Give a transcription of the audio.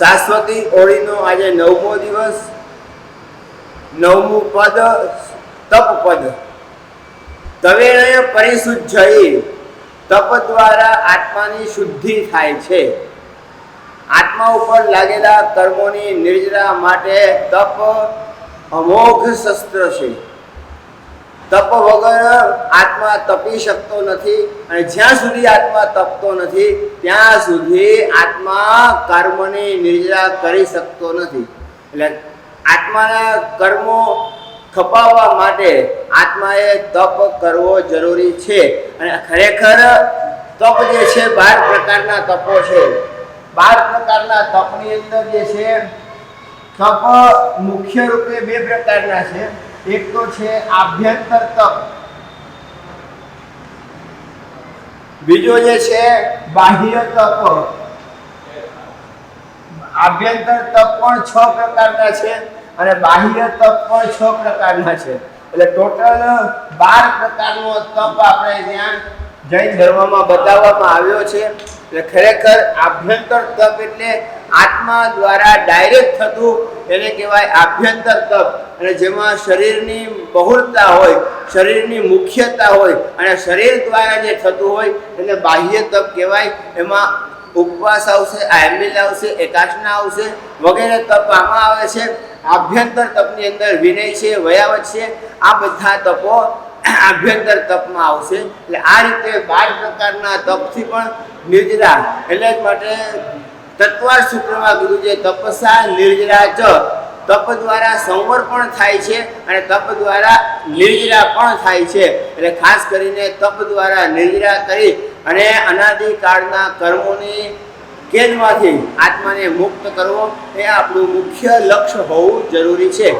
શાશ્વતી ઓળીનો આજે 9મો દિવસ, 9મું પદ તપ પદ. તવેણય પરિશુદ્ધયે, તપ દ્વારા આત્માની શુદ્ધિ થાય છે. આત્મા ઉપર લાગેલા કર્મોની નિર્જરા માટે તપ અમોઘ શસ્ત્ર છે. તપ વગર આત્મા તપી શકતો નથી, અને જ્યાં સુધી આત્મા તપતો નથી ત્યાં સુધી આત્મા કર્મની નિર્જરા કરી શકતો નથી. એટલે આત્માના કર્મો ખપાવવા માટે આત્માએ તપ કરવો જરૂરી છે. અને ખરેખર તપ જે છે 12 પ્રકારના તપો છે. 12 પ્રકારના તપની અંદર જે છે તપ મુખ્ય રૂપે 2 પ્રકારના છે. એક તો છે આભ્યંતર તપ, બીજો જે છે બાહ્ય તપ. આભ્યંતર તપ પણ 6 પ્રકારના છે અને બાહ્ય તપ પણ 6 પ્રકારના છે. એટલે ટોટલ 12 પ્રકારનો તપ આપણે ત્યાં જૈન ધર્મમાં બતાવવામાં આવ્યો છે. એટલે ખરેખર આભ્યંતર તપ એટલે આત્મા દ્વારા ડાયરેક્ટ થતું એને કહેવાય આભ્યંતર તપ. અને જેમાં શરીરની બહુલતા હોય, શરીરની મુખ્યતા હોય અને શરીર દ્વારા જે થતું હોય એને બાહ્ય તપ કહેવાય. એમાં ઉપવાસ આવશે, આયમિલ આવશે, એકાસના આવશે વગેરે તપ આમાં આવે છે. આભ્યંતર તપની અંદર વિનય છે, વયાવત છે, આ બધા તપો આભ્યંતર તપમાં આવશે. એટલે આ રીતે 12 પ્રકારના તપથી પણ નિર્જરા. એટલે જ માટે તત્વાર સૂત્રમાં કીધું છે તપસ્યા નિર્જરા ચ. તપ દ્વારા સંવર પણ થાય છે અને તપ દ્વારા નિર્જરા પણ થાય છે. એટલે ખાસ કરીને તપ દ્વારા નિર્જરા કરી અને અનાદિકાળના કર્મોની કેદમાંથી આત્માને મુક્ત કરવો એ આપણું મુખ્ય લક્ષ્ય હોવું જરૂરી છે.